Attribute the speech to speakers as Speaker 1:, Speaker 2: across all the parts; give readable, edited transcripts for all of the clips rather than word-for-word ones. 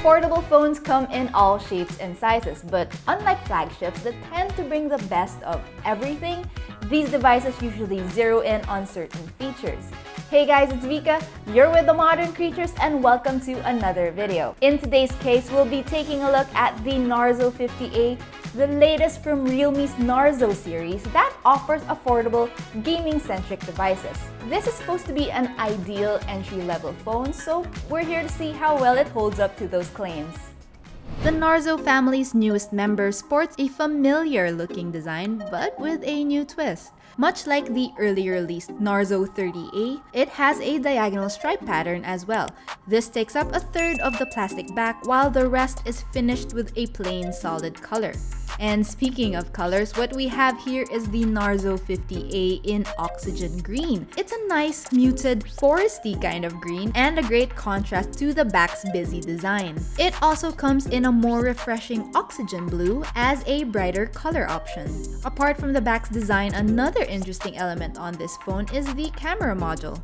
Speaker 1: Affordable phones come in all shapes and sizes, but unlike flagships that tend to bring the best of everything, these devices usually zero in on certain features. Hey guys, it's Vika, you're with the Modern Creatures and welcome to another video. In today's case, we'll be taking a look at the Narzo 50A, the latest from realme's Narzo series that offers affordable gaming-centric devices. This is supposed to be an ideal entry-level phone, so we're here to see how well it holds up to those claims. The Narzo family's newest member sports a familiar-looking design, but with a new twist. Much like the earlier released Narzo 30A, it has a diagonal stripe pattern as well. This takes up a third of the plastic back, while the rest is finished with a plain solid color. And speaking of colors, what we have here is the Narzo 50A in oxygen green. It's a nice, muted, foresty kind of green and a great contrast to the back's busy design. It also comes in a more refreshing oxygen blue as a brighter color option. Apart from the back's design, another interesting element on this phone is the camera module.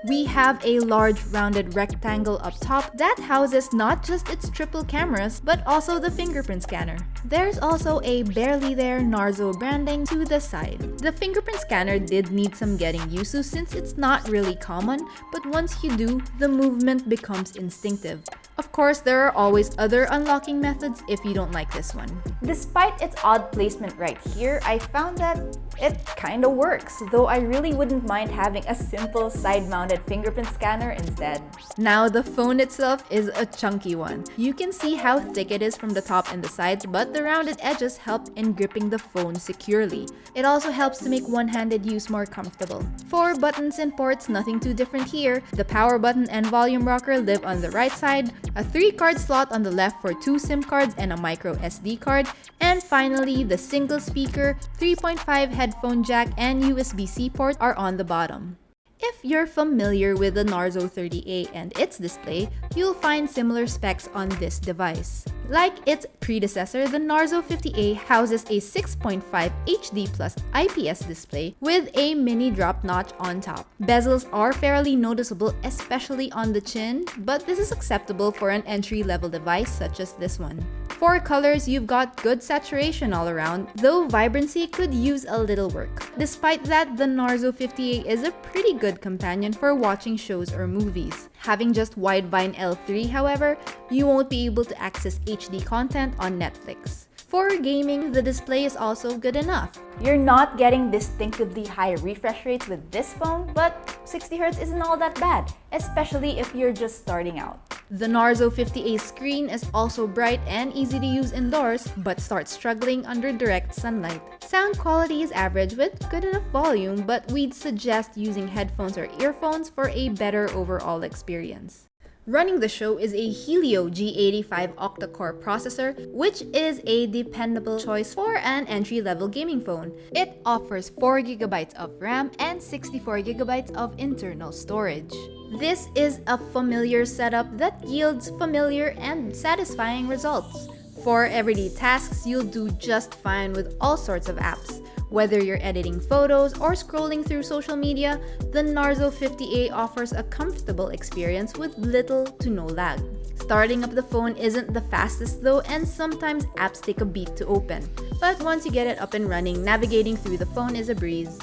Speaker 1: We have a large rounded rectangle up top that houses not just its triple cameras, but also the fingerprint scanner. There's also a barely there Narzo branding to the side. The fingerprint scanner did need some getting used to since it's not really common, but once you do, the movement becomes instinctive. Of course, there are always other unlocking methods if you don't like this one. Despite its odd placement right here, I found that it kinda works, though I really wouldn't mind having a simple side-mounted fingerprint scanner instead. Now, the phone itself is a chunky one. You can see how thick it is from the top and the sides, but the rounded edges help in gripping the phone securely. It also helps to make one-handed use more comfortable. For buttons and ports, nothing too different here. The power button and volume rocker live on the right side, a 3-card slot on the left for 2 SIM cards and a micro SD card, and finally, the single speaker, 3.5 headphone jack, and USB-C port are on the bottom. If you're familiar with the Narzo 30A and its display, you'll find similar specs on this device. Like its predecessor, the Narzo 50A houses a 6.5 HD Plus IPS display with a mini drop notch on top. Bezels are fairly noticeable, especially on the chin, but this is acceptable for an entry-level device such as this one. For colors, you've got good saturation all around, though vibrancy could use a little work. Despite that, the Narzo 50A is a pretty good companion for watching shows or movies. Having just Widevine L3, however, you won't be able to access HD content on Netflix. For gaming, the display is also good enough. You're not getting distinctively high refresh rates with this phone, but 60Hz isn't all that bad, especially if you're just starting out. The Narzo 50A's screen is also bright and easy to use indoors, but starts struggling under direct sunlight. Sound quality is average with good enough volume, but we'd suggest using headphones or earphones for a better overall experience. Running the show is a Helio G85 octa-core processor, which is a dependable choice for an entry-level gaming phone. It offers 4GB of RAM and 64GB of internal storage. This is a familiar setup that yields familiar and satisfying results. For everyday tasks, you'll do just fine with all sorts of apps. Whether you're editing photos or scrolling through social media, the Narzo 50A offers a comfortable experience with little to no lag. Starting up the phone isn't the fastest though, and sometimes apps take a beat to open. But once you get it up and running, navigating through the phone is a breeze.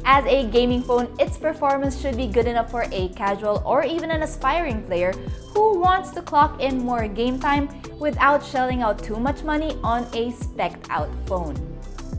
Speaker 1: As a gaming phone, its performance should be good enough for a casual or even an aspiring player who wants to clock in more game time without shelling out too much money on a spec'd out phone.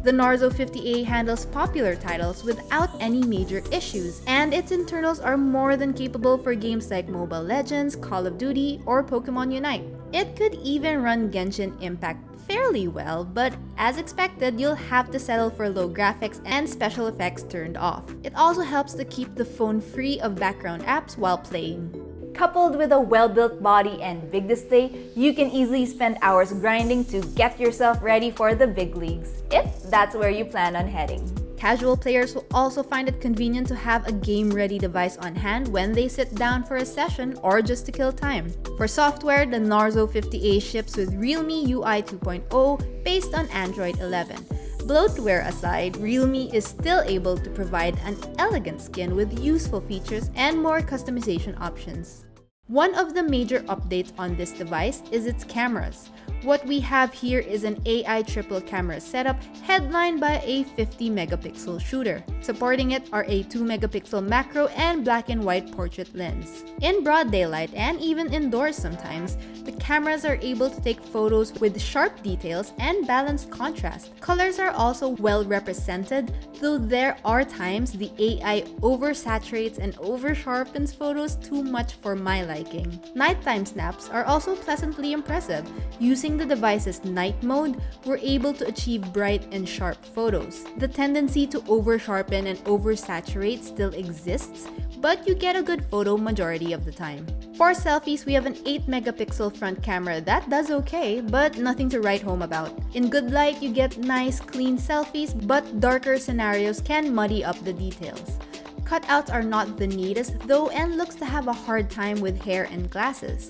Speaker 1: The Narzo 50A handles popular titles without any major issues, and its internals are more than capable for games like Mobile Legends, Call of Duty, or Pokemon Unite. It could even run Genshin Impact fairly well, but as expected, you'll have to settle for low graphics and special effects turned off. It also helps to keep the phone free of background apps while playing. Coupled with a well-built body and big display, you can easily spend hours grinding to get yourself ready for the big leagues, if that's where you plan on heading. Casual players will also find it convenient to have a game-ready device on hand when they sit down for a session or just to kill time. For software, the Narzo 50A ships with realme UI 2.0 based on Android 11. Bloatware aside, realme is still able to provide an elegant skin with useful features and more customization options.
Speaker 2: One of the major updates on this device is its cameras. What we have here is an AI triple camera setup headlined by a 50 megapixel shooter. Supporting it are a 2 megapixel macro and black and white portrait lens. In broad daylight and even indoors sometimes, the cameras are able to take photos with sharp details and balanced contrast. Colors are also well represented, though there are times the AI oversaturates and oversharpens photos too much for my liking. Nighttime snaps are also pleasantly impressive. Using the device's night mode, we're able to achieve bright and sharp photos. The tendency to oversharpen and oversaturate still exists, but you get a good photo majority of the time. For selfies, we have an 8 megapixel front camera that does okay, but nothing to write home about. In good light, you get nice, clean selfies, but darker scenarios can muddy up the details. Cutouts are not the neatest though and looks to have a hard time with hair and glasses.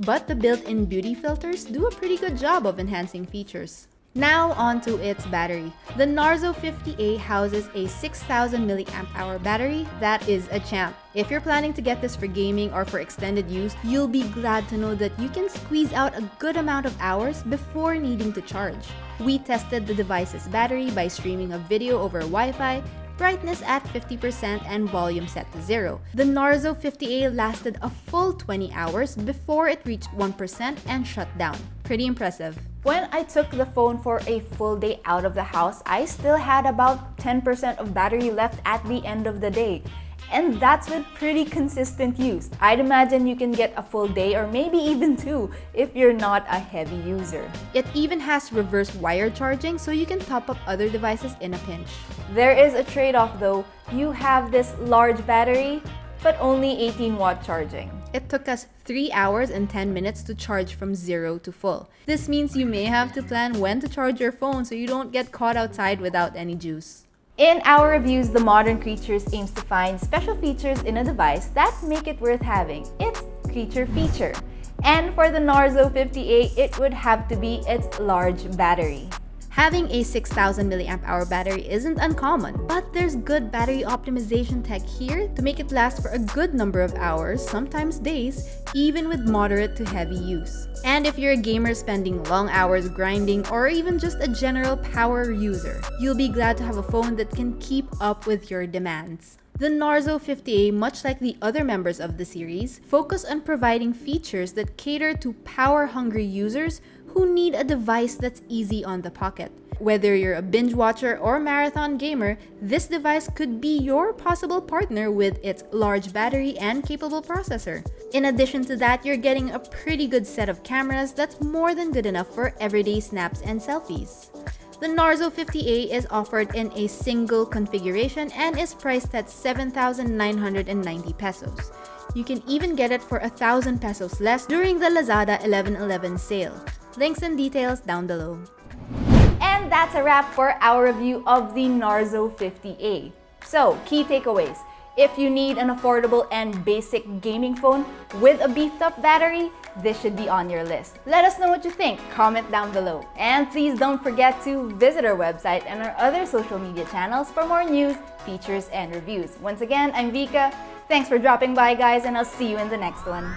Speaker 2: But the built-in beauty filters do a pretty good job of enhancing features. Now onto its battery. The Narzo 50A houses a 6000 mAh battery that is a champ. If you're planning to get this for gaming or for extended use, you'll be glad to know that you can squeeze out a good amount of hours before needing to charge. We tested the device's battery by streaming a video over Wi-Fi, brightness at 50% and volume set to 0. The Narzo 50A lasted a full 20 hours before it reached 1% and shut down. Pretty impressive.
Speaker 1: When I took the phone for a full day out of the house, I still had about 10% of battery left at the end of the day. And that's with pretty consistent use. I'd imagine you can get a full day or maybe even 2 if you're not a heavy user.
Speaker 2: It even has reverse wire charging, so you can top up other devices in a pinch.
Speaker 1: There is a trade-off though. You have this large battery, but only 18-watt charging.
Speaker 2: It took us 3 hours and 10 minutes to charge from 0 to full. This means you may have to plan when to charge your phone so you don't get caught outside without any juice.
Speaker 1: In our reviews, The Modern Creatures aims to find special features in a device that make it worth having. Its creature feature. And for the Narzo 50A, it would have to be its large battery.
Speaker 2: Having a 6000 mAh battery isn't uncommon, but there's good battery optimization tech here to make it last for a good number of hours, sometimes days, even with moderate to heavy use. And if you're a gamer spending long hours grinding or even just a general power user, you'll be glad to have a phone that can keep up with your demands. The Narzo 50A, much like the other members of the series, focus on providing features that cater to power-hungry users who need a device that's easy on the pocket. Whether you're a binge watcher or marathon gamer, this device could be your possible partner with its large battery and capable processor. In addition to that, you're getting a pretty good set of cameras that's more than good enough for everyday snaps and selfies. The Narzo 50A is offered in a single configuration and is priced at 7,990 pesos. You can even get it for 1,000 pesos less during the Lazada 11/11 sale. Links and details down below.
Speaker 1: And that's a wrap for our review of the Narzo 50A. So, key takeaways. If you need an affordable and basic gaming phone with a beefed up battery, this should be on your list. Let us know what you think. Comment down below. And please don't forget to visit our website and our other social media channels for more news, features, and reviews. Once again, I'm Vika. Thanks for dropping by, guys, and I'll see you in the next one.